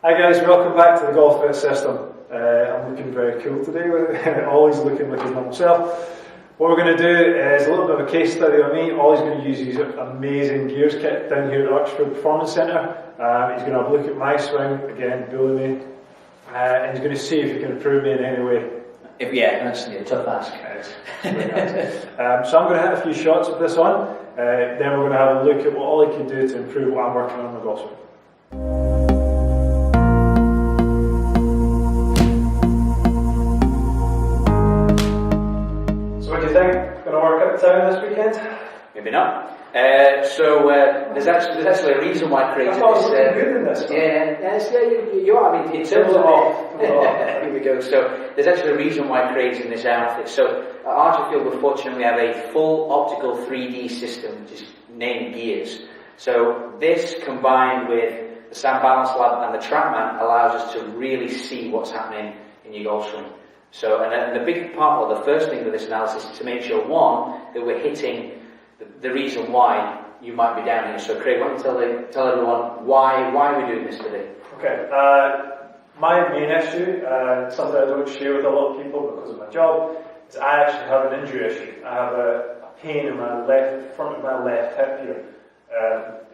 Hi guys, welcome back to the Golf Fit System. I'm looking very cool today, Ollie's looking like his normal self. What we're going to do is a little bit of a case study on me. Ollie's going to use his amazing gears kit down here at the Oxford Performance Centre. He's going to have a look at my swing, again, bullying me, and he's going to see if he can improve me in any way. That's a tough ask. So I'm going to hit a few shots with this on, then we're going to have a look at what Ollie can do to improve what I'm working on in my golf swing. What do you think? Going to work at the town this weekend? Maybe not. There's actually a reason why I created this. I thought I was looking good in this. You are. I mean, in terms of here we go. So there's actually a reason why I created this outfit. So at Archerfield, we're fortunate we have a full optical 3D system, which is named Gears. So this combined with the Sound Balance Lab and the TrackMan allows us to really see what's happening in your golf swing. So, and the big part, or the first thing with this analysis is to make sure, one, that we're hitting the reason why you might be down here. So, Craig, why don't you tell everyone why we're doing this today? Okay. My main issue, something I don't share with a lot of people because of my job, is I actually have an injury issue. I have a pain in my front of my left hip here.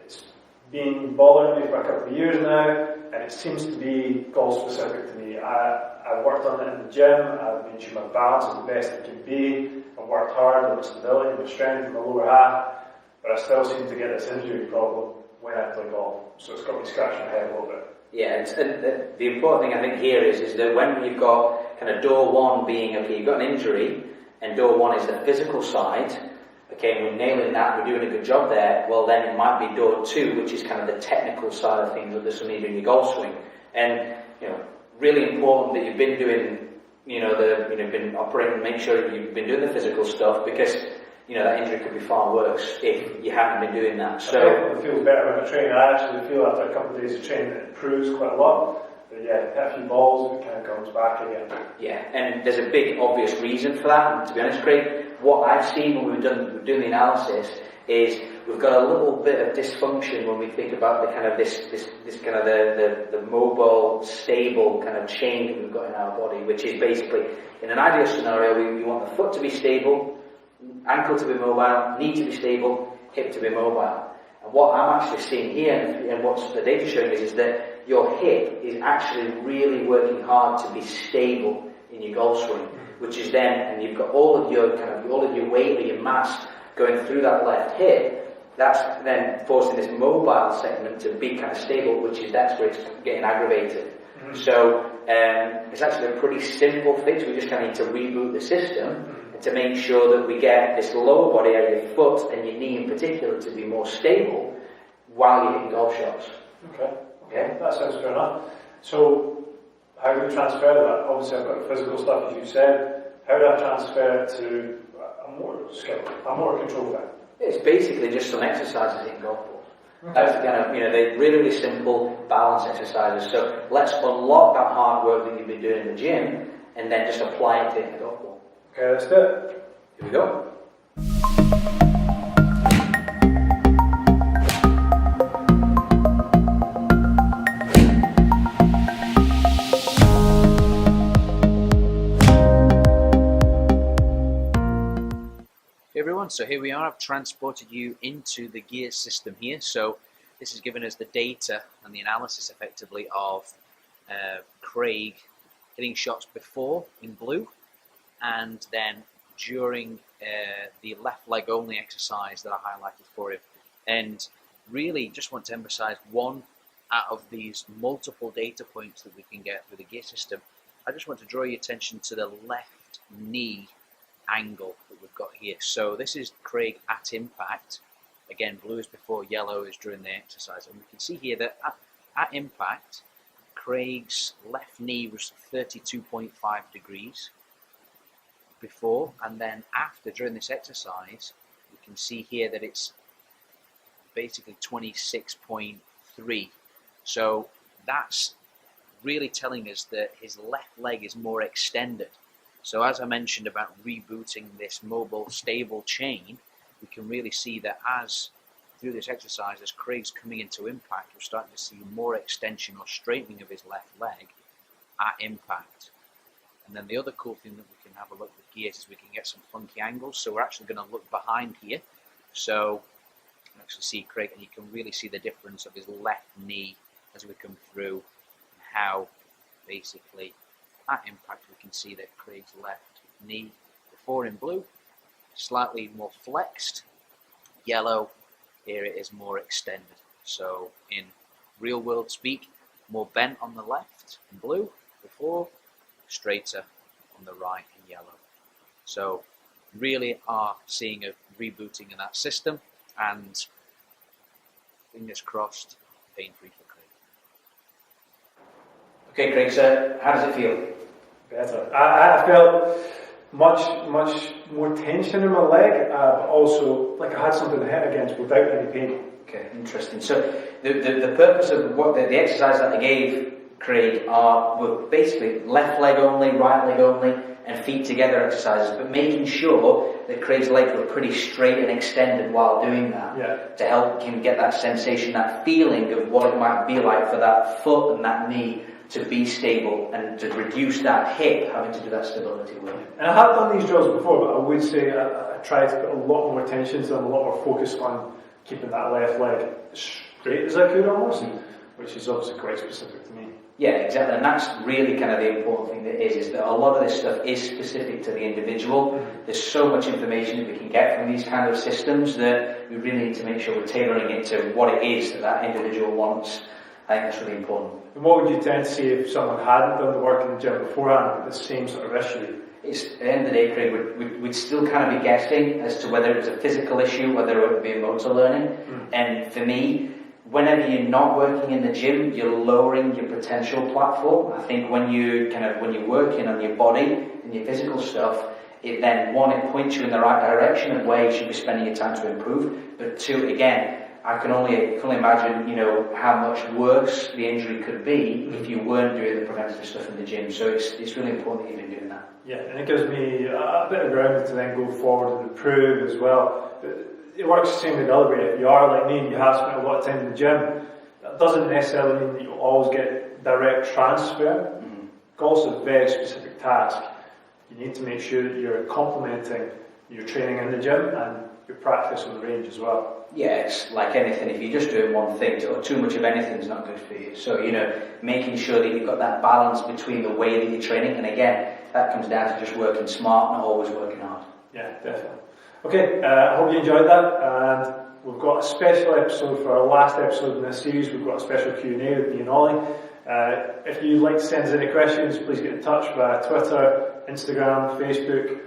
It's been bothering me for a couple of years now, and it seems to be golf specific to me. I've worked on it in the gym. I've made sure my balance is the best it can be. I've worked hard on my stability, my strength in my lower half, but I still seem to get this injury problem when I play golf. So it's got me scratching my head a little bit. Yeah, and the important thing I think here is that when you've got kind of door one being, okay, you've got an injury, and door one is the physical side, okay, and we're nailing that, we're doing a good job there, well then it might be door two, which is kind of the technical side of things, with this need in your golf swing. And, really important that you've been doing, been operating, make sure that you've been doing the physical stuff, because, that injury could be far worse if you haven't been doing that. So it feels better when I train. I actually feel after a couple of days of training it improves quite a lot. But yeah, hit a few balls, it kind of comes back again. Yeah, and there's a big obvious reason for that. And to be honest, Craig, what I've seen when we're doing the analysis is we've got a little bit of dysfunction when we think about the kind of this kind of the mobile, stable kind of chain that we've got in our body, which is basically, in an ideal scenario, we want the foot to be stable, ankle to be mobile, knee to be stable, hip to be mobile. And what I'm actually seeing here, and what the data showing is that your hip is actually really working hard to be stable in your golf swing, which is then, and you've got all of your weight or your mass going through that left hip. That's then forcing this mobile segment to be kind of stable, that's where it's getting aggravated. Mm-hmm. So it's actually a pretty simple fix. We just kind of need to reboot the system to make sure that we get this lower body area, your foot and your knee in particular, to be more stable while you're hitting golf shots. Okay, that sounds fair enough. So, how do we transfer that? Obviously, I've got the physical stuff, as you said. How do I transfer it to a more skill, a more control thing? It's basically just some exercises in golf balls. Okay. That's the kind of, they're really, really simple balance exercises. So let's unlock that hard work that you've been doing in the gym, and then just apply it to hitting the golf ball. Okay, let's do it. Here we go. Everyone, so here we are. I've transported you into the gear system here. So this has given us the data and the analysis effectively of Craig hitting shots before in blue, and then during the left leg only exercise that I highlighted for him. And really just want to emphasize one out of these multiple data points that we can get through the gear system. I just want to draw your attention to the left knee angle that we've got here. So this is Craig at impact. Again, blue is before, yellow is during the exercise. And we can see here that at impact, Craig's left knee was 32.5 degrees before, and then after, during this exercise, we can see here that it's basically 26.3. So that's really telling us that his left leg is more extended. So as I mentioned about rebooting this mobile, stable chain, we can really see that as through this exercise, as Craig's coming into impact, we're starting to see more extension or straightening of his left leg at impact. And then the other cool thing that we can have a look with gears is we can get some funky angles. So we're actually going to look behind here. So you can actually see Craig, and you can really see the difference of his left knee as we come through, and how basically at impact we can see that Craig's left knee, before in blue, slightly more flexed. Yellow, here it is more extended. So in real world speak, more bent on the left in blue before, straighter on the right in yellow. So really are seeing a rebooting in that system, and fingers crossed, pain-free for Craig. Okay, Craig, so how does it feel? Better. I felt much more tension in my leg, but also like I had something to hit against without any pain. Okay, interesting. So the purpose of what the exercise that I gave Craig were basically left leg only, right leg only, and feet together exercises, but making sure that Craig's legs were pretty straight and extended while doing that, to help him get that sensation, that feeling of what it might be like for that foot and that knee to be stable, and to reduce that hip having to do that stability work. And I have done these drills before, but I would say I try to put a lot more attention to them, a lot more focus on keeping that left leg as straight as I could almost, which is obviously quite specific to me. Yeah, exactly, and that's really kind of the important thing that is that a lot of this stuff is specific to the individual. There's so much information that we can get from these kind of systems that we really need to make sure we're tailoring it to what it is that individual wants. I think that's really important. And what would you tend to see if someone hadn't done the work in the gym beforehand with the same sort of issue? It's, at the end of the day, Craig, we'd still kind of be guessing as to whether it was a physical issue, whether it would be a motor learning. And for me, whenever you're not working in the gym, you're lowering your potential platform. I think when you're working on your body and your physical stuff, it points you in the right direction of where you should be spending your time to improve. But two, again, I can only imagine, how much worse the injury could be if you weren't doing the preventative stuff in the gym. So it's really important that you've been doing that. Yeah, and it gives me a bit of grounding to then go forward and improve as well. It works the same way the other way. If you are like me and you have spent a lot of time in the gym, that doesn't necessarily mean that you'll always get direct transfer. Golf's a very specific task. You need to make sure that you're complementing your training in the gym and your practice on the range as well. Yeah, it's like anything. If you're just doing one thing, or too much of anything is not good for you. So, making sure that you've got that balance between the way that you're training, and again, that comes down to just working smart, not always working hard. Yeah, definitely. Okay, I hope you enjoyed that, and we've got a special episode for our last episode in this series. We've got a special Q&A with me and Ollie. If you'd like to send us any questions, please get in touch via Twitter, Instagram, Facebook.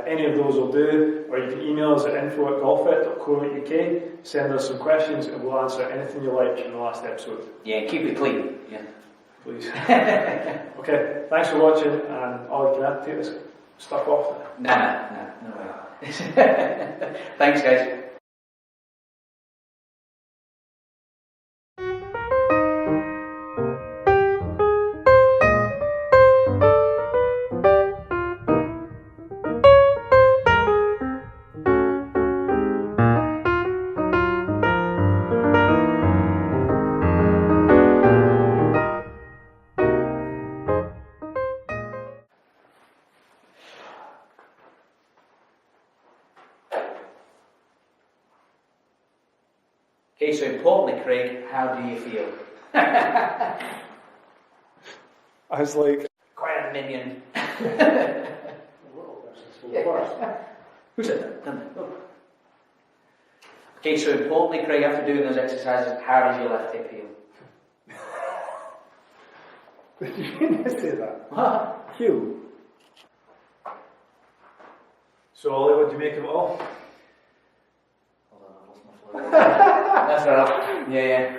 Any of those will do, or you can email us at info@golfit.co.uk, send us some questions and we'll answer anything you like in the last episode. Yeah, keep it clean. Yeah, please. Okay, thanks for watching, and Ollie, can I take this stuff off? No way. Thanks, guys. Okay, so importantly, Craig, how do you feel? I was like... Quite a minion. Who said that? Oh. Okay, so importantly, Craig, after doing those exercises, how does your left hip feel? Did you mean to say that? What? Hugh. So, Ollie, what do you make of it all? Hold on, I've lost my flow. That's right. Yeah.